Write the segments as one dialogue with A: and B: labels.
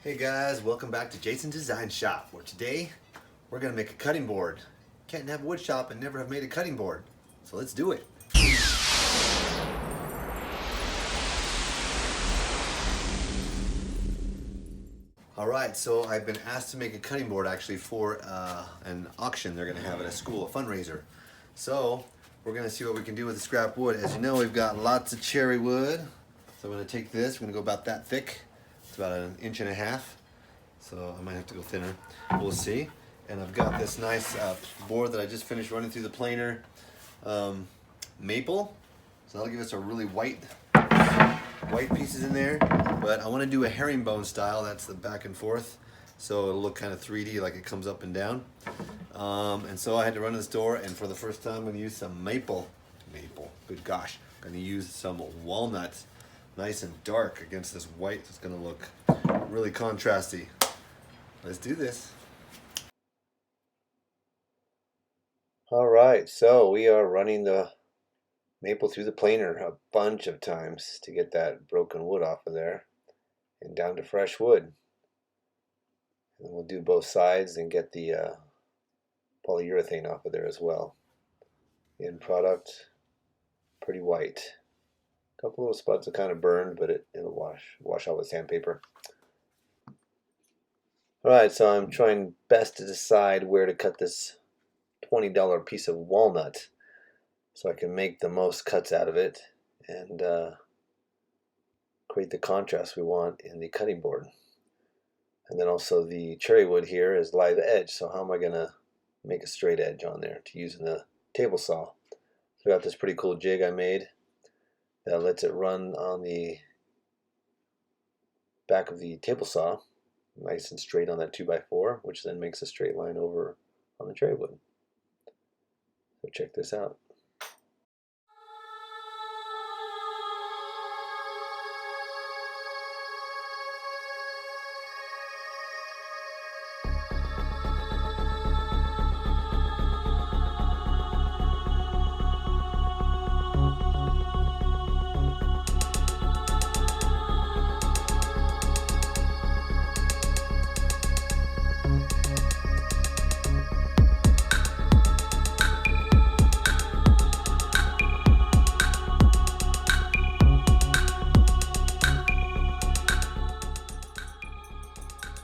A: Hey guys, welcome back to Jason's Design Shop, where today we're going to make a cutting board. Can't have a wood shop and never have made a cutting board, so let's do it. Alright, so I've been asked to make a cutting board actually for an auction they're going to have at a school, a fundraiser. So we're going to see what we can do with the scrap wood. As you know, we've got lots of cherry wood, so I'm going to take this, we're going to go about that thick. It's about 1.5 inches, so I might have to go thinner. We'll see. And I've got this nice board that I just finished running through the planer, maple. So that'll give us a really white pieces in there. But I want to do a herringbone style. That's the back and forth, so it'll look kind of 3D, like it comes up and down. And so I had to run to the store, and for the first time, I'm going to use some maple. Good gosh, I'm going to use some walnuts. Nice and dark against this white. It's going to look really contrasty. Let's do this. All right, so we are running the maple through the planer a bunch of times to get that broken wood off of there and down to fresh wood. And we'll do both sides and get the polyurethane off of there as well. The end product, pretty white. A couple little spots are kind of burned, but it'll wash out with sandpaper. Alright, so I'm trying best to decide where to cut this $20 piece of walnut so I can make the most cuts out of it and create the contrast we want in the cutting board. And then also the cherry wood here is live edge, so how am I going to make a straight edge on there to use in the table saw? So I got this pretty cool jig I made that lets it run on the back of the table saw, nice and straight on that 2x4, which then makes a straight line over on the cherry wood. So check this out.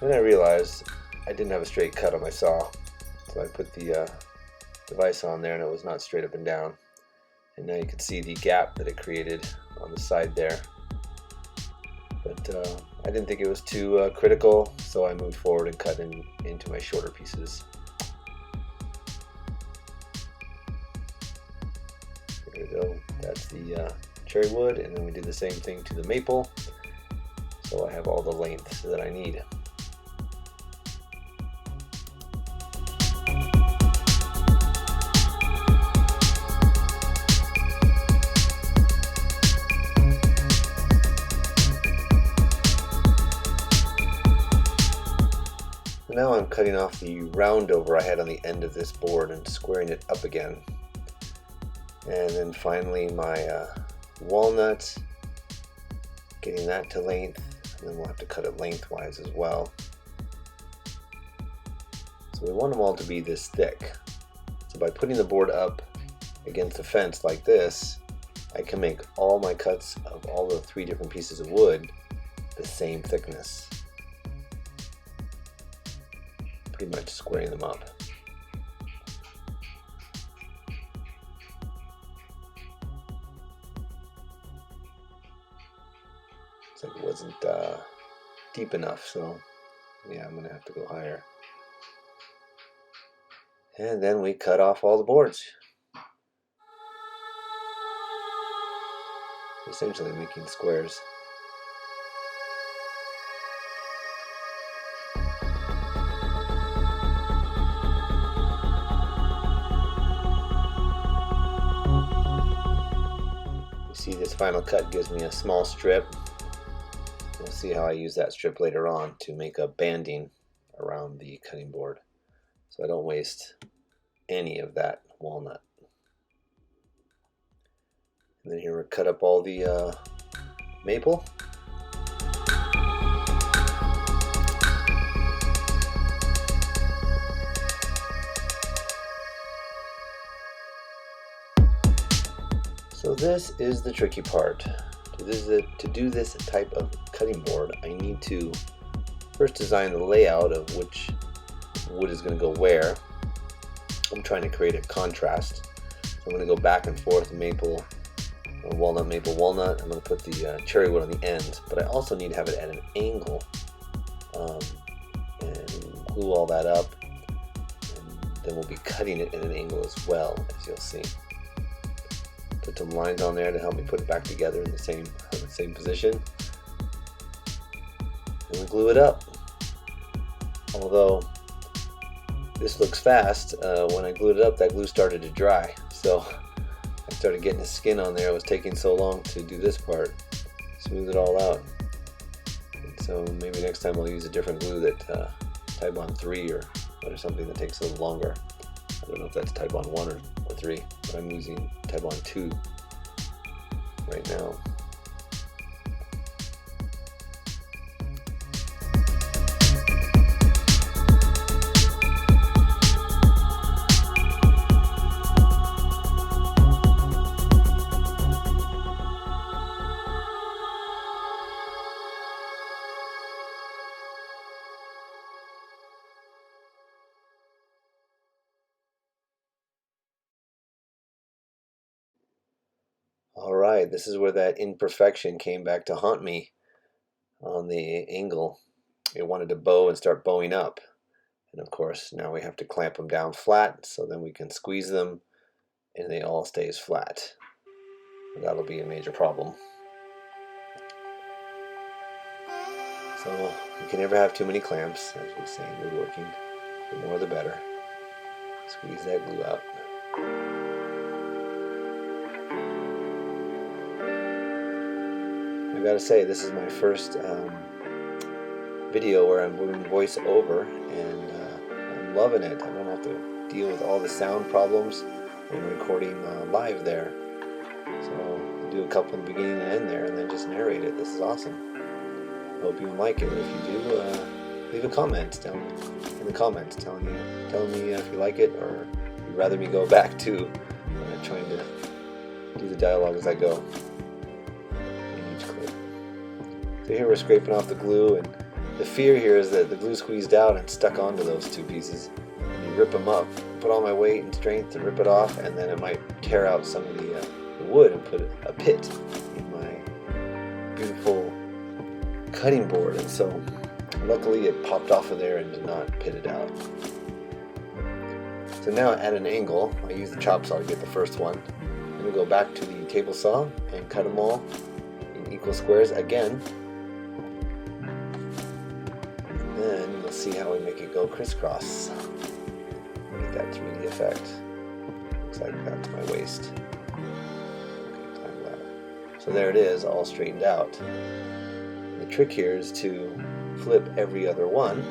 A: Then I realized I didn't have a straight cut on my saw, so I put the device on there and it was not straight up and down. And now you can see the gap that it created on the side there. But I didn't think it was too critical, so I moved forward and cut into my shorter pieces. There we go, that's the cherry wood, and then we did the same thing to the maple, so I have all the lengths that I need. Now I'm cutting off the roundover I had on the end of this board and squaring it up again. And then finally my walnut, getting that to length, and then we'll have to cut it lengthwise as well. So we want them all to be this thick. So by putting the board up against the fence like this, I can make all my cuts of all the 3 different pieces of wood the same thickness. Pretty much squaring them up. Looks like it wasn't deep enough, so yeah, I'm gonna have to go higher. And then we cut off all the boards, essentially making squares. See, this final cut gives me a small strip. We'll see how I use that strip later on to make a banding around the cutting board, so I don't waste any of that walnut. And then here we cut up all the maple. this is the tricky part. To do this type of cutting board, I need to first design the layout of which wood is going to go where. I'm trying to create a contrast. So I'm going to go back and forth, maple, walnut, maple, walnut. I'm going to put the cherry wood on the ends, but I also need to have it at an angle and glue all that up. And then we'll be cutting it at an angle as well, as you'll see. Put some lines on there to help me put it back together in the same position. And we glue it up. Although this looks fast, when I glued it up, that glue started to dry. So I started getting the skin on there. It was taking so long to do this part, smooth it all out. And so maybe next time I'll use a different glue that Tybond 3 or something that takes a little longer. I don't know if that's Tybond 1 or 3, but I'm using Tybond 2 right now. Alright, this is where that imperfection came back to haunt me on the angle. It wanted to bow and start bowing up. And of course, now we have to clamp them down flat so then we can squeeze them and they all stays flat. And that'll be a major problem. So you can never have too many clamps, as we say in woodworking. The more the better. Squeeze that glue out. I gotta say, this is my first video where I'm doing voice-over, and I'm loving it. I don't have to deal with all the sound problems when recording live there. So I'll do a couple in the beginning and end there, and then just narrate it. This is awesome. Hope you like it. If you do, leave a comment down in the comments telling me if you like it or you'd rather me go back to trying to do the dialogue as I go. So here we're scraping off the glue, and the fear here is that the glue squeezed out and stuck onto those two pieces. And you rip them up, put all my weight and strength to rip it off, and then it might tear out some of the wood and put a pit in my beautiful cutting board. And so luckily it popped off of there and did not pit it out. So now at an angle, I use the chop saw to get the first one. I'm going to go back to the table saw and cut them all in equal squares again. Then we'll see how we make it go crisscross. Get that 3D effect. Looks like that's my waist. Okay, climb ladder. So there it is, all straightened out. And the trick here is to flip every other one.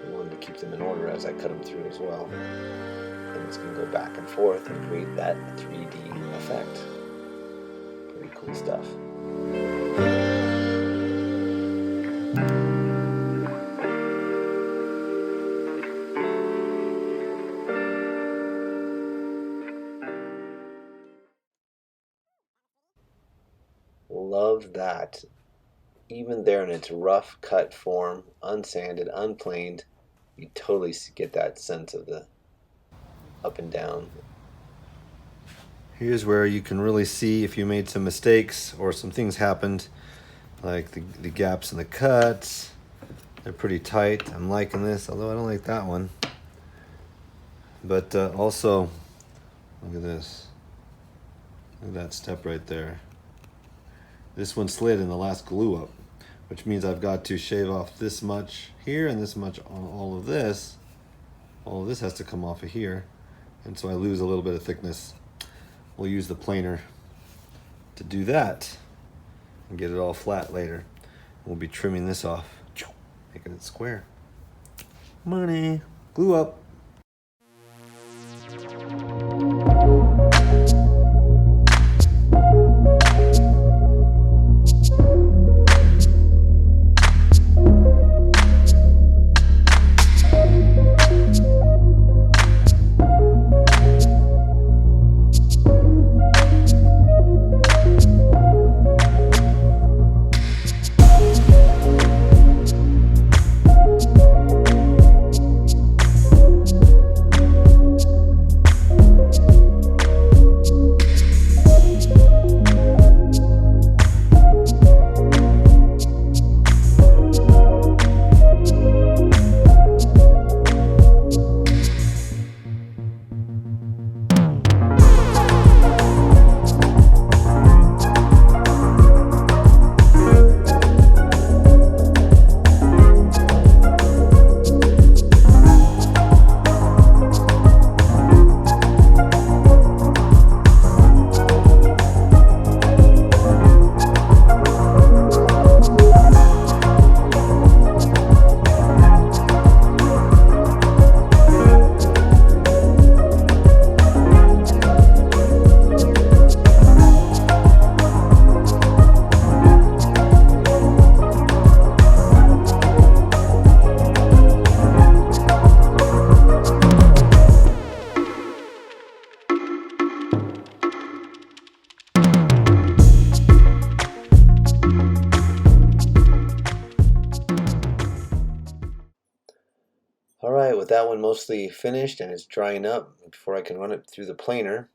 A: I wanted to keep them in order as I cut them through as well. And it's going to go back and forth and create that 3D effect. Pretty cool stuff. Love that. Even there in its rough cut form, unsanded, unplaned, you totally get that sense of the up and down. Here's where you can really see if you made some mistakes or some things happened, like the gaps in the cuts. They're pretty tight. I'm liking this, although I don't like that one. But also, look at this. Look at that step right there. This one slid in the last glue up, which means I've got to shave off this much here and this much on all of this. All of this has to come off of here, and so I lose a little bit of thickness. We'll use the planer to do that and get it all flat later. We'll be trimming this off, making it square. Money, glue up. with that one mostly finished and it's drying up before I can run it through the planer,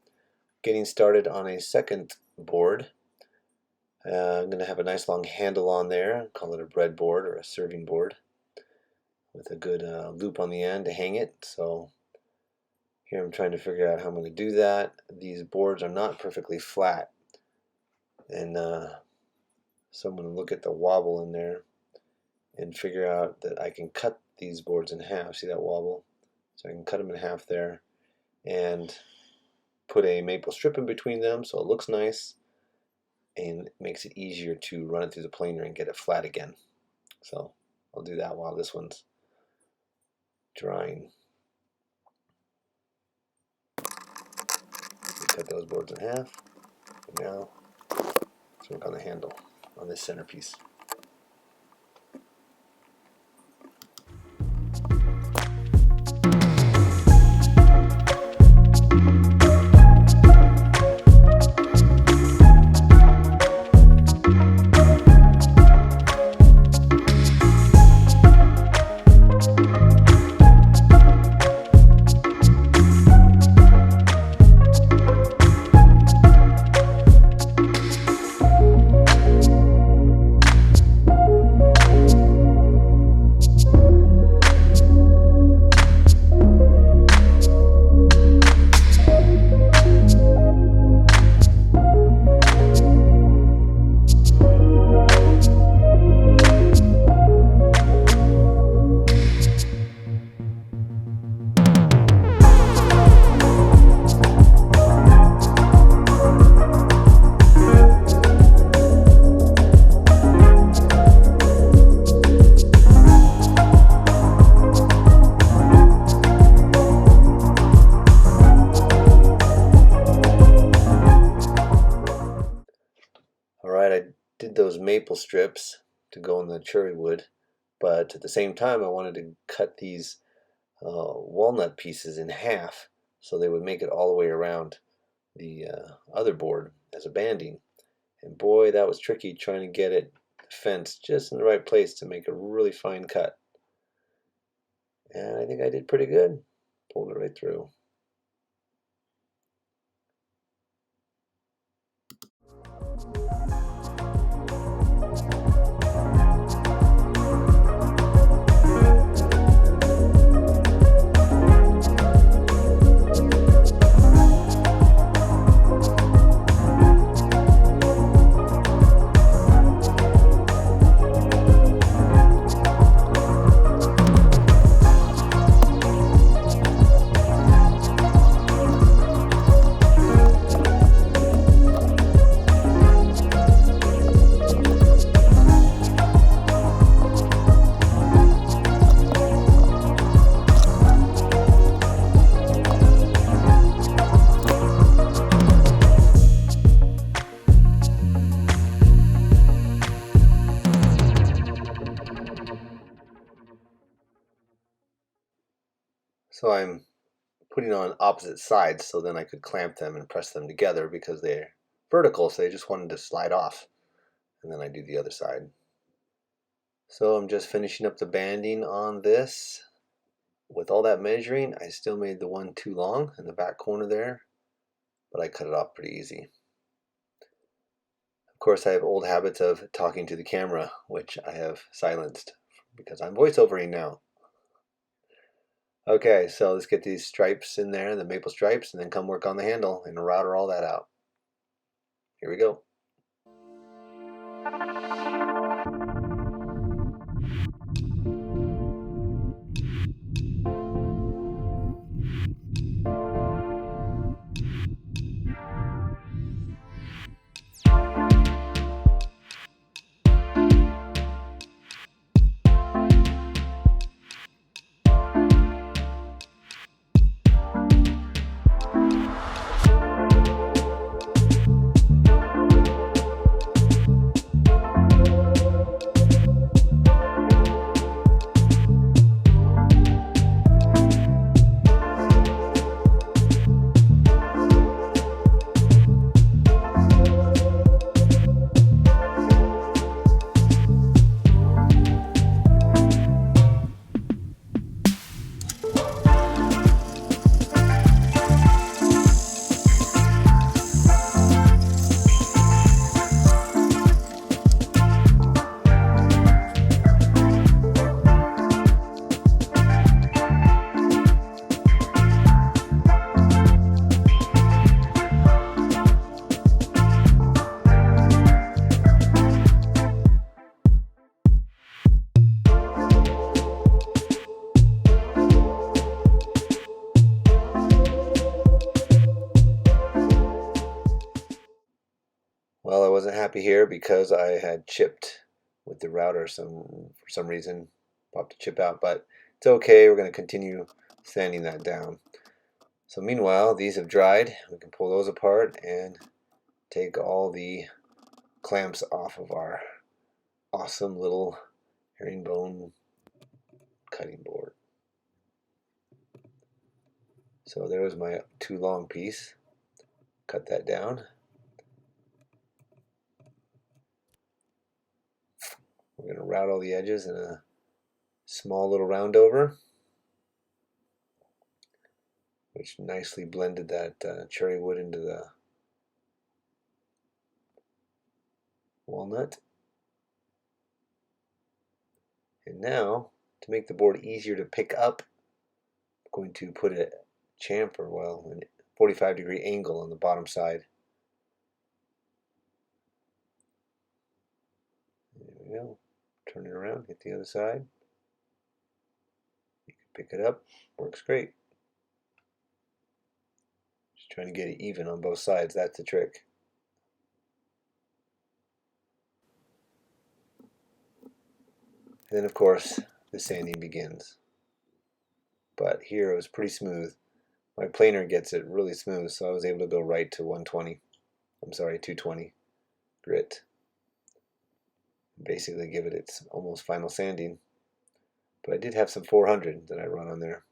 A: getting started on a second board. I'm going to have a nice long handle on there, call it a bread board or a serving board, with a good loop on the end to hang it. So here I'm trying to figure out how I'm going to do that. These boards are not perfectly flat, and so I'm going to look at the wobble in there and figure out that I can cut these boards in half. See that wobble? So I can cut them in half there and put a maple strip in between them so it looks nice and it makes it easier to run it through the planer and get it flat again. So I'll do that while this one's drying. Cut those boards in half. And now let's work on the handle on this centerpiece. Alright, I did those maple strips to go in the cherry wood, but at the same time I wanted to cut these walnut pieces in half so they would make it all the way around the other board as a banding. And boy, that was tricky trying to get it fenced just in the right place to make a really fine cut. And I think I did pretty good. Pulled it right through. So I'm putting on opposite sides so then I could clamp them and press them together because they're vertical, so they just wanted to slide off. And then I do the other side. So I'm just finishing up the banding on this. With all that measuring, I still made the one too long in the back corner there, but I cut it off pretty easy. Of course, I have old habits of talking to the camera, which I have silenced because I'm voiceovering now. Okay, so let's get these stripes in there, the maple stripes, and then come work on the handle and router all that out. Here we go. choppy here because I had chipped with the router for some reason. Popped a chip out, but it's okay. We're going to continue sanding that down. So meanwhile, these have dried. We can pull those apart and take all the clamps off of our awesome little herringbone cutting board. So there was my too long piece. Cut that down. We're going to route all the edges in a small little round over, which nicely blended that cherry wood into the walnut. And now, to make the board easier to pick up, I'm going to put a chamfer, well, a 45-degree angle on the bottom side. There we go. Turn it around, hit the other side. You can pick it up, works great. Just trying to get it even on both sides, that's the trick. And then of course the sanding begins. But here it was pretty smooth. My planer gets it really smooth, so I was able to go right to 220 grit. Basically give it its almost final sanding. But I did have some 400 that I run on there.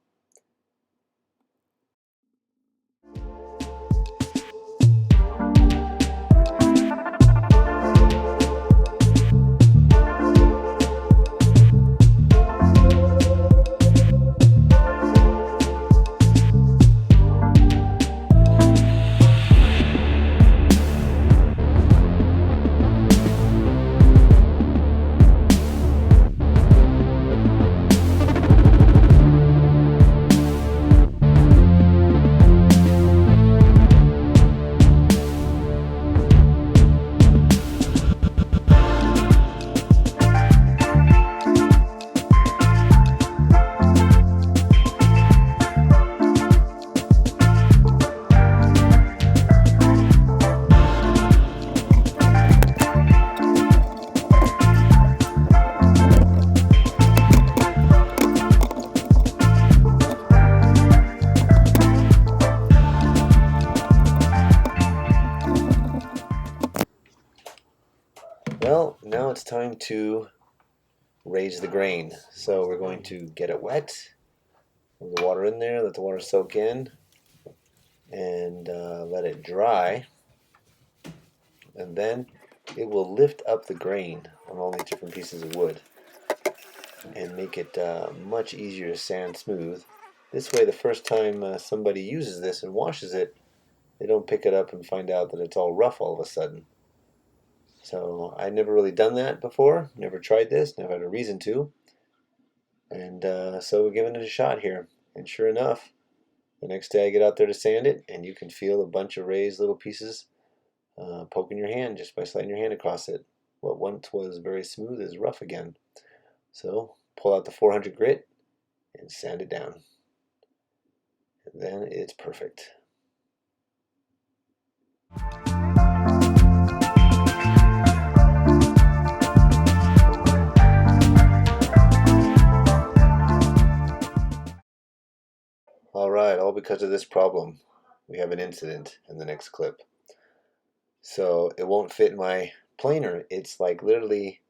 A: Well, now it's time to raise the grain. So we're going to get it wet, put the water in there, let the water soak in, and let it dry. And then it will lift up the grain on all these different pieces of wood and make it much easier to sand smooth. This way, the first time somebody uses this and washes it, they don't pick it up and find out that it's all rough all of a sudden. So I'd never really done that before, never tried this, never had a reason to. And so we're giving it a shot here. And sure enough, the next day I get out there to sand it, and you can feel a bunch of raised little pieces poking your hand just by sliding your hand across it. What once was very smooth is rough again. So pull out the 400 grit and sand it down. And then it's perfect. Alright, all because of this problem. We have an incident in the next clip. So it won't fit my planer. It's like literally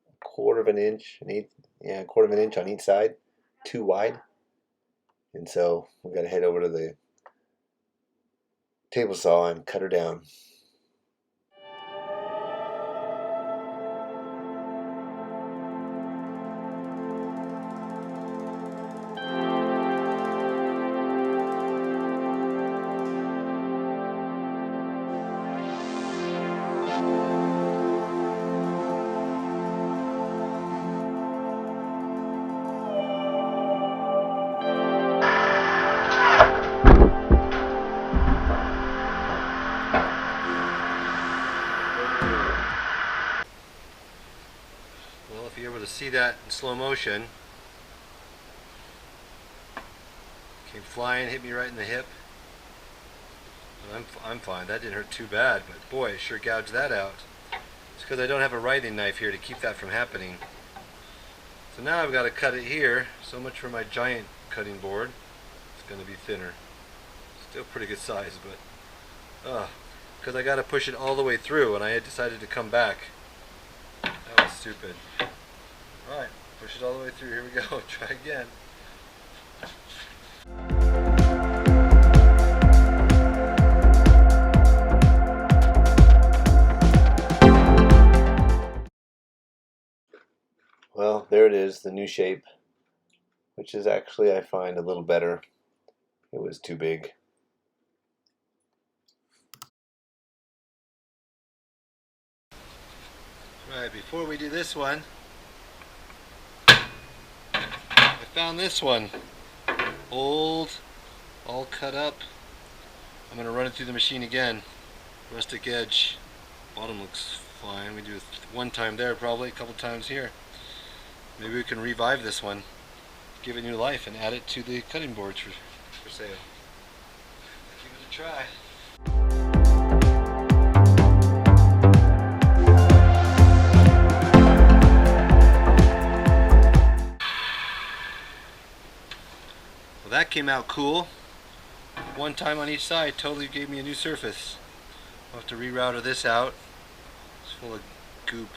A: a quarter of an inch on each side, too wide. And so we got to head over to the table saw and cut her down. Well, if you're able to see that in slow motion, came flying, hit me right in the hip. But I'm fine. That didn't hurt too bad, but boy, it sure gouged that out. because I don't have a writhing knife here to keep that from happening. So now I've got to cut it here. So much for my giant cutting board. It's going to be thinner. Still pretty good size, but because I got to push it all the way through, and I had decided to come back. That was stupid. Alright, push it all the way through. Here we go. Try again. Well, there it is, the new shape, which is actually, I find, a little better. It was too big. Right, before we do this one, I found this one. Old, all cut up. I'm going to run it through the machine again. Rustic edge. Bottom looks fine. We do it one time there, probably a couple times here. Maybe we can revive this one, give it new life, and add it to the cutting boards for sale. Give it a try. Well, that came out cool. One time on each side totally gave me a new surface. I'll have to rerouter this out. It's full of goop.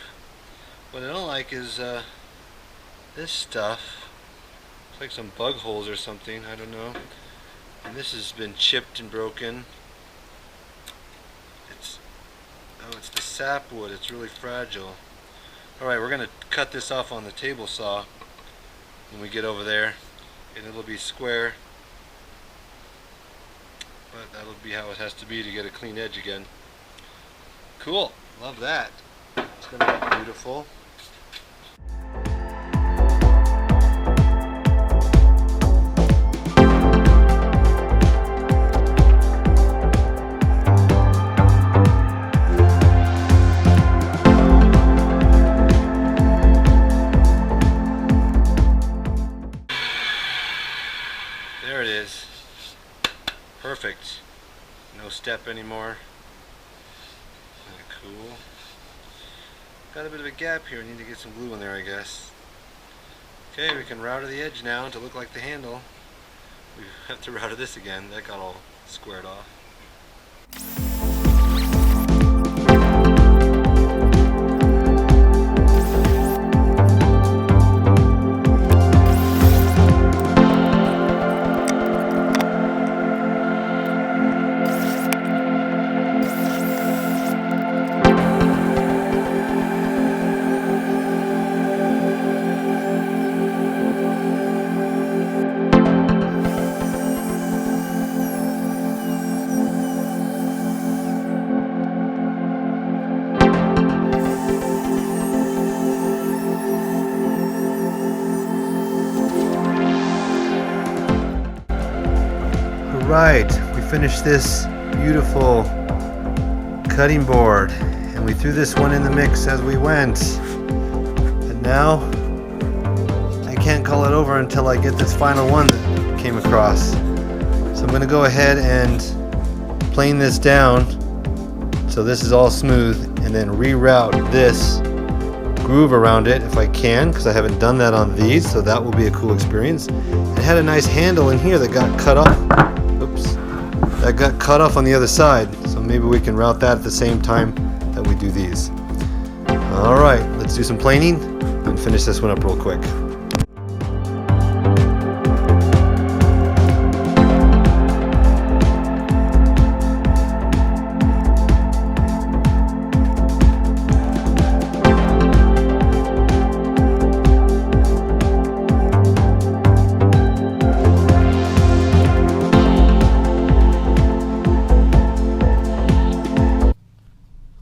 A: What I don't like is this stuff. It's like some bug holes or something, I don't know. And this has been chipped and broken. It's the sapwood, it's really fragile. Alright, we're gonna cut this off on the table saw when we get over there, and it'll be square. But that'll be how it has to be to get a clean edge again. Cool, love that. It's gonna be beautiful. There it is. Perfect. No step anymore. Cool. Got a bit of a gap here. I need to get some glue in there, I guess. Okay, we can router the edge now to look like the handle. We have to router this again. That got all squared off. Right, we finished this beautiful cutting board, and we threw this one in the mix as we went, and now I can't call it over until I get this final one that came across. So I'm going to go ahead and plane this down so this is all smooth, and then reroute this groove around it if I can, because I haven't done that on these, so that will be a cool experience. It had a nice handle in here that got cut off. Oops, that got cut off on the other side, so maybe we can route that at the same time that we do these. Alright, let's do some planing and finish this one up real quick.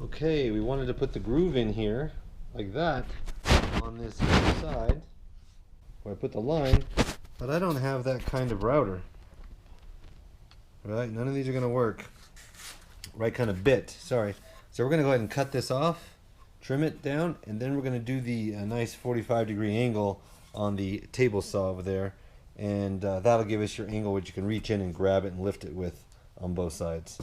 A: Okay, we wanted to put the groove in here, like that, on this side, where I put the line, but I don't have that kind of router. Right, none of these are going to work. Right kind of bit, sorry. So we're going to go ahead and cut this off, trim it down, and then we're going to do the nice 45-degree angle on the table saw over there, and that'll give us your angle which you can reach in and grab it and lift it with on both sides.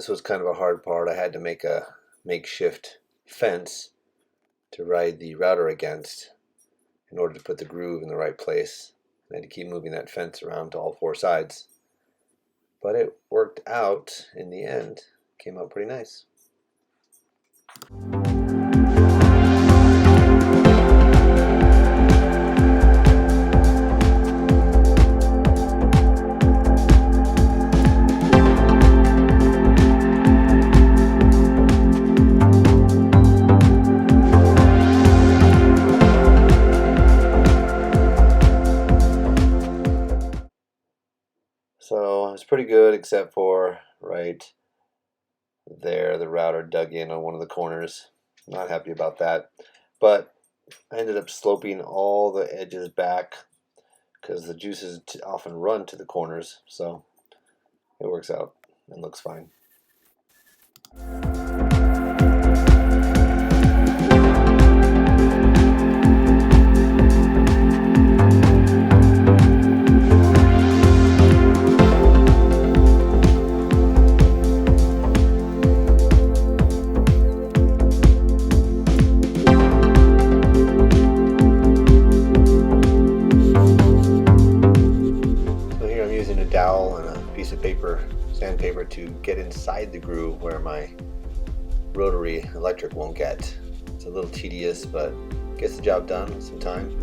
A: this was kind of a hard part. I had to make a makeshift fence to ride the router against in order to put the groove in the right place. I had to keep moving that fence around to all four sides. But it worked out in the end. Came out pretty nice. So it's pretty good, except for right there, the router dug in on one of the corners. Not happy about that. But I ended up sloping all the edges back because the juices often run to the corners. So it works out and looks fine. Dowel and a piece of paper, sandpaper, to get inside the groove where my rotary electric won't get. It's a little tedious, but gets the job done with some time.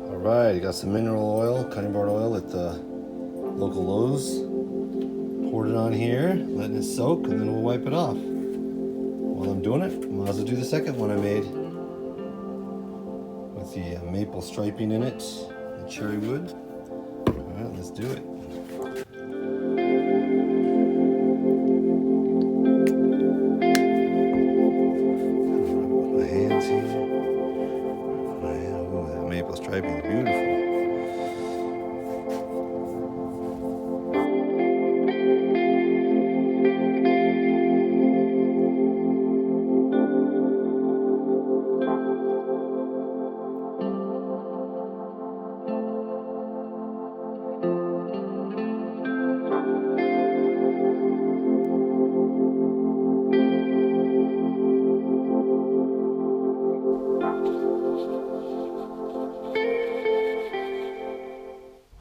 A: Alright, you got some mineral oil, cutting board oil at the local Lowe's. Poured it on here, letting it soak, and then we'll wipe it off. While I'm doing it, might as well do the second one I made with the maple striping in it, the cherry wood. Alright, let's do it. Maple striping is beautiful.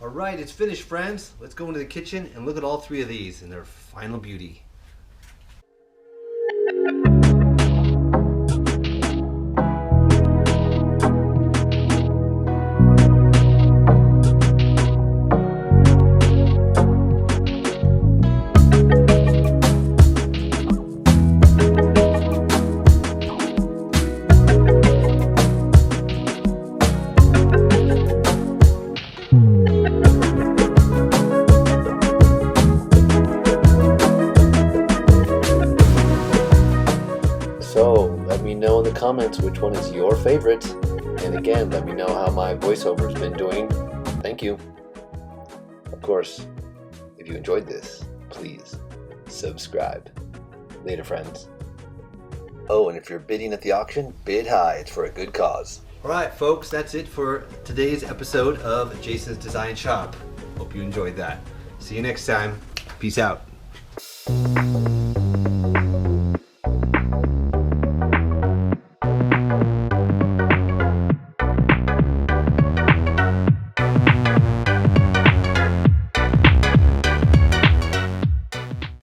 A: Alright, it's finished, friends. Let's go into the kitchen and look at all three of these in their final beauty. So let me know in the comments which one is your favorite. And again, let me know how my voiceover's been doing. Thank you. Of course, if you enjoyed this, please subscribe. Later, friends. Oh, and if you're bidding at the auction, bid high. It's for a good cause. Alright, folks, that's it for today's episode of Jason's Design Shop. Hope you enjoyed that. See you next time. Peace out.